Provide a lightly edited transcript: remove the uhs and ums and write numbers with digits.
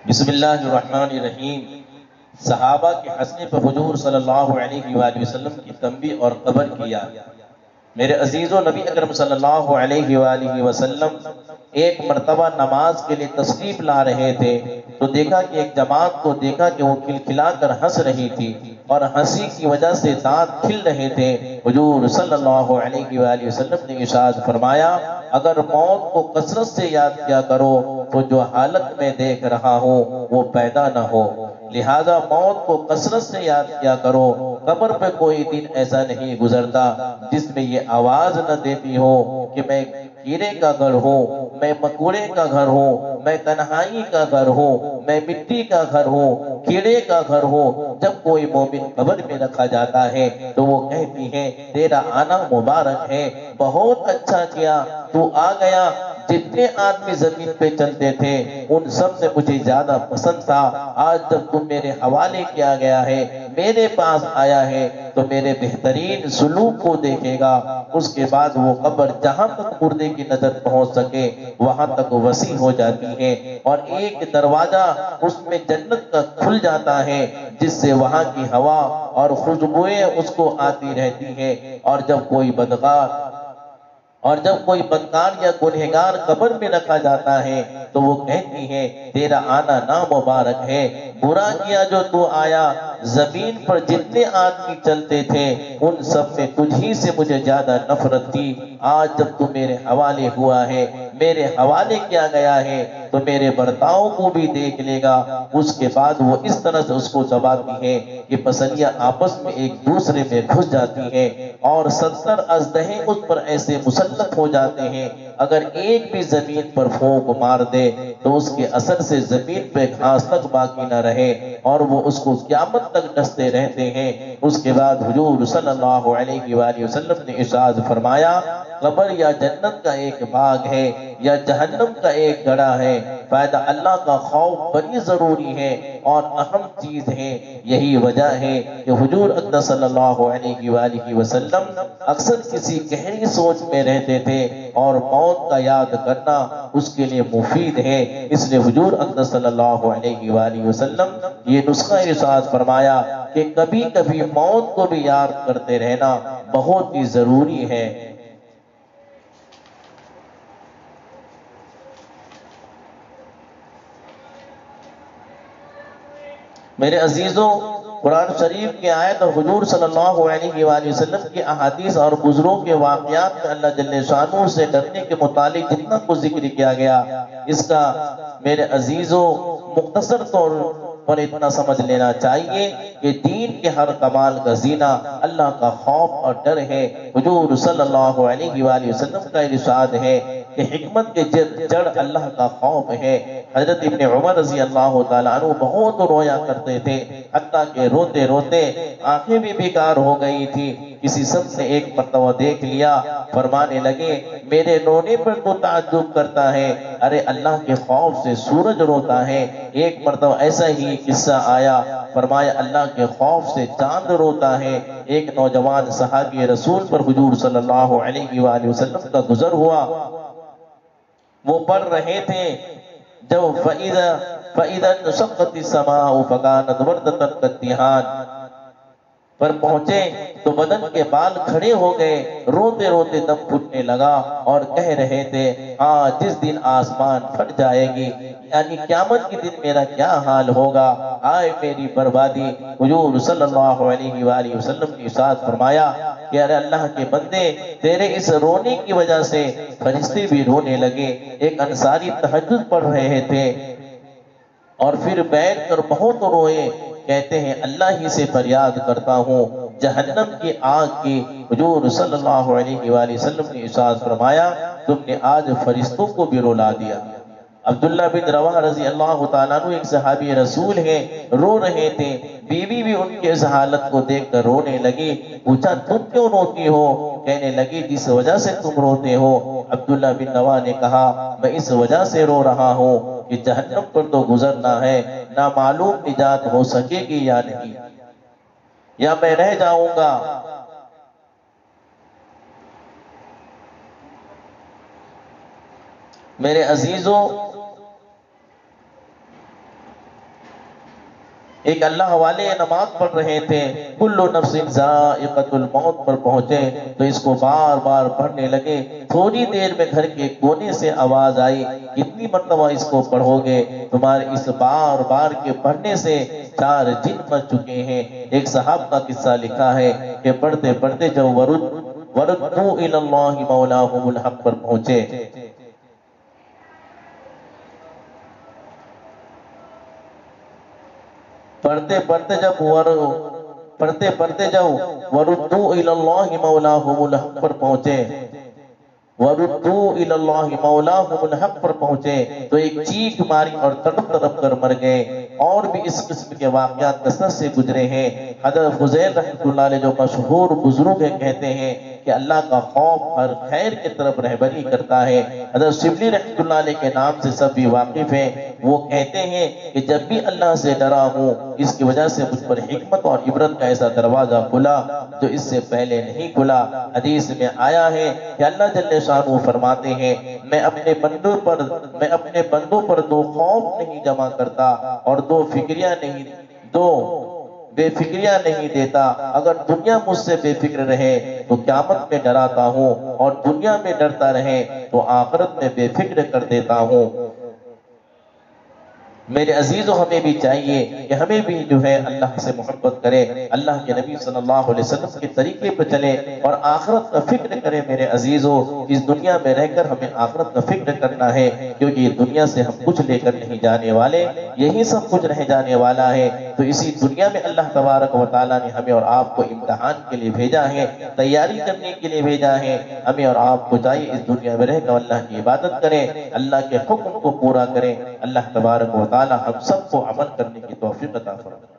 بسم اللہ الرحمن الرحیم۔ صحابہ کے ہنسنے پر حضور صلی اللہ علیہ وآلہ وسلم کی تنبیہ اور خبر کیا۔ میرے عزیزو، نبی اکرم صلی اللہ علیہ وآلہ وسلم ایک مرتبہ نماز کے لیے تشریف لا رہے تھے تو دیکھا کہ ایک جماعت کو دیکھا کہ وہ کھلکھلا کر ہنس رہی تھی اور ہنسی کی وجہ سے دانت کھل رہے تھے۔ حضور صلی اللہ علیہ وآلہ وسلم نے ارشاد فرمایا، اگر موت کو کثرت سے یاد کیا کرو تو جو حالت میں دیکھ رہا ہوں وہ پیدا نہ ہو، لہذا موت کو کثرت سے یاد کیا کرو۔ قبر پہ کوئی دن ایسا نہیں گزرتا جس میں یہ آواز نہ دیتی ہو کہ میں کیڑے کا گھر ہوں، میں مکوڑے کا گھر ہوں، میں تنہائی کا گھر ہوں، میں مٹی کا گھر ہوں، کیڑے کا گھر ہوں۔ جب کوئی مومن قبر میں رکھا جاتا ہے تو وہ کہتی ہے، تیرا آنا مبارک ہے، بہت اچھا کیا تو آ گیا۔ جتنے آدمی زمین پہ چلتے تھے ان سب سے مجھے زیادہ پسند تھا، آج جب تم میرے حوالے کیا گیا ہے، میرے پاس آیا ہے تو میرے بہترین سلوک کو دیکھے گا۔ اس کے بعد وہ قبر جہاں تک مردے کی نظر پہنچ سکے وہاں تک وسیع ہو جاتی ہے اور ایک دروازہ اس میں جنت کا کھل جاتا ہے جس سے وہاں کی ہوا اور خوشبوئیں اس کو آتی رہتی ہے۔ اور جب کوئی بدکار یا گنہگار قبر میں رکھا جاتا ہے تو وہ کہتی ہے، تیرا آنا نامبارک ہے، برا کیا جو تو آیا۔ زمین پر جتنے آدمی چلتے تھے ان سب میں تجھ ہی سے مجھے زیادہ نفرت تھی، آج جب تو میرے حوالے ہوا ہے، میرے حوالے کیا گیا ہے تو میرے برتاؤ کو بھی دیکھ لے گا۔ اس کے بعد وہ اس طرح سے اس کو دباتی ہے کہ پسلیاں آپس میں ایک دوسرے میں گھس جاتی ہے اور 70 اژدہے اس پر ایسے مسلط ہو جاتے ہیں، اگر ایک بھی زمین پر پھونک مار دے تو اس کے اثر سے زمین پہ گھاس تک باقی نہ رہے اور وہ اس کو قیامت تک ڈستے رہتے ہیں۔ اس کے بعد حضور صلی اللہ علیہ وآلہ وسلم نے ارشاد فرمایا، قبر یا جنت کا ایک باغ ہے یا جہنم کا ایک گڑھا ہے، فائدہ اللہ کا خوف بڑی ضروری ہے اور اہم چیز ہے۔ یہی وجہ ہے کہ حضور اقدس صلی اللہ علیہ وآلہ وسلم اکثر کسی گہری سوچ میں رہتے تھے اور موت کا یاد کرنا اس کے لیے مفید ہے، اس لیے حضور اقدس صلی اللہ علیہ وآلہ وسلم یہ نسخہ ارشاد فرمایا کہ کبھی کبھی موت کو بھی یاد کرتے رہنا بہت ہی ضروری ہے۔ میرے عزیزوں، قرآن شریف کی آیت اور حضور صلی اللہ علیہ وآلہ وسلم کی احادیث اور بزرگوں کے واقعات میں اللہ جل شانہ سے ڈرنے کے متعلق جتنا کچھ ذکر کیا گیا، اس کا میرے عزیزوں مختصر طور پر اتنا سمجھ لینا چاہیے کہ دین کے ہر کمال کا زینہ اللہ کا خوف اور ڈر ہے۔ حضور صلی اللہ علیہ وآلہ وسلم کا ارشاد ہے کہ حکمت کے جڑ اللہ کا خوف ہے۔ حضرت ابن عمر رضی اللہ تعالیٰ عنہ بہت رویا کرتے تھے، حتیٰ کہ روتے روتے آنکھیں بھی بیکار ہو گئی تھی۔ کسی شخص نے ایک مرتبہ دیکھ لیا، فرمانے لگے، میرے رونے پر تو تعجب کرتا ہے، ارے اللہ کے خوف سے سورج روتا ہے۔ ایک مرتبہ ایسا ہی قصہ آیا، فرمایا اللہ کے خوف سے چاند روتا ہے۔ ایک نوجوان صحابی رسول پر حضور صلی اللہ علیہ وآلہ وسلم کا گزر ہوا، وہ پڑھ رہے تھے جب فَإِذَا انشَقَّتِ السَّمَاءُ فَكَانَتْ وَرْدَةً كَالدِّهَانِ پر پہنچے تو بدن کے بال کھڑے ہو گئے، روتے روتے دم گھٹنے لگا اور کہہ رہے تھے، ہاں جس دن آسمان پھٹ جائے گی، یعنی قیامت کے دن میرا کیا حال ہوگا، آئے میری بربادی۔ حضور صلی اللہ علیہ وآلہ وسلم نے ارشاد فرمایا کہ ارے اللہ کے بندے، تیرے اس رونے کی وجہ سے فرشتے بھی رونے لگے۔ ایک انصاری تہجد پڑھ رہے تھے اور پھر بیٹھ کر بہت روئے، کہتے ہیں اللہ ہی سے فریاد کرتا ہوں جہنم کی آگ کی۔ حضور صلی اللہ علیہ وآلہ وسلم نے ارشاد فرمایا، تم نے آج فرشتوں کو بھی رلا دیا۔ عبداللہ بن رواحہ رضی اللہ تعالیٰ عنہ ایک صحابی رسول ہیں، رو رہے تھے، بیوی بھی ان کے اس حالت کو دیکھ کر رونے لگی۔ پوچھا تم کیوں روتی ہو؟ کہنے لگی جس وجہ سے تم روتے ہو۔ عبداللہ بن رواحہ نے کہا، میں اس وجہ سے رو رہا ہوں کہ جہنم پر تو گزرنا ہے، نہ معلوم نجات ہو سکے گی یا نہیں، یا میں رہ جاؤں گا۔ میرے عزیزوں، ایک اللہ والے نماز پڑھ رہے تھے، کل نفس ذائقۃ الموت پر پہنچے تو اس کو بار بار پڑھنے لگے۔ تھوڑی دیر میں گھر کے کونے سے آواز آئی، کتنی مرتبہ اس کو پڑھو گے؟ تمہارے اس بار بار کے پڑھنے سے 4 جن مر چکے ہیں۔ ایک صحابہ کا قصہ لکھا ہے کہ پڑھتے پڑھتے جب وردوا الی اللہ مولاہم الحق پر پہنچے، پڑھتے پڑھتے جب وردوا الی اللہ مولاہم الحق پر پہنچے، وردوا الی اللہ مولاہم الحق پر پہنچے تو ایک چیخ ماری اور تڑپ تڑپ کر مر گئے۔ اور بھی اس قسم کے واقعات کثرت سے گزرے ہیں۔ حضرت فضیل رحمۃ اللہ علیہ جو مشہور بزرگ ہیں کہتے ہیں کہ اللہ کا خوف ہر خیر کی طرف رہبری کرتا ہے۔ حضرت شبلی رحمۃ اللہ علیہ کے نام سے سب بھی واقف ہیں، وہ کہتے ہیں کہ جب بھی اللہ سے ڈرا ہوں اس کی وجہ سے مجھ پر حکمت اور عبرت کا ایسا دروازہ کھلا جو اس سے پہلے نہیں کھلا۔ حدیث میں آیا ہے کہ اللہ جل شانہ فرماتے ہیں میں اپنے بندوں پر 2 خوف نہیں جمع کرتا اور 2 بے فکریاں نہیں دیتا۔ اگر دنیا مجھ سے بے فکر رہے تو قیامت میں ڈراتا ہوں، اور دنیا میں ڈرتا رہے تو آخرت میں بے فکر کر دیتا ہوں۔ میرے عزیزوں، ہمیں بھی چاہیے کہ ہمیں بھی جو ہے اللہ سے محبت کرے، اللہ کے نبی صلی اللہ علیہ وسلم کے طریقے پر چلے اور آخرت کا فکر کرے۔ میرے عزیزوں، اس دنیا میں رہ کر ہمیں آخرت کا فکر کرنا ہے، کیونکہ یہ دنیا سے ہم کچھ لے کر نہیں جانے والے، یہی سب کچھ رہ جانے والا ہے۔ تو اسی دنیا میں اللہ تبارک و تعالیٰ نے ہمیں اور آپ کو امتحان کے لیے بھیجا ہے، تیاری کرنے کے لیے بھیجا ہے۔ ہمیں اور آپ کو چاہیے اس دنیا میں رہ کر اللہ کی عبادت کریں، اللہ کے حکم کو پورا کریں۔ اللہ تبارک و تعالیٰ ہم سب کو عمل کرنے کی توفیق عطا فرمائے۔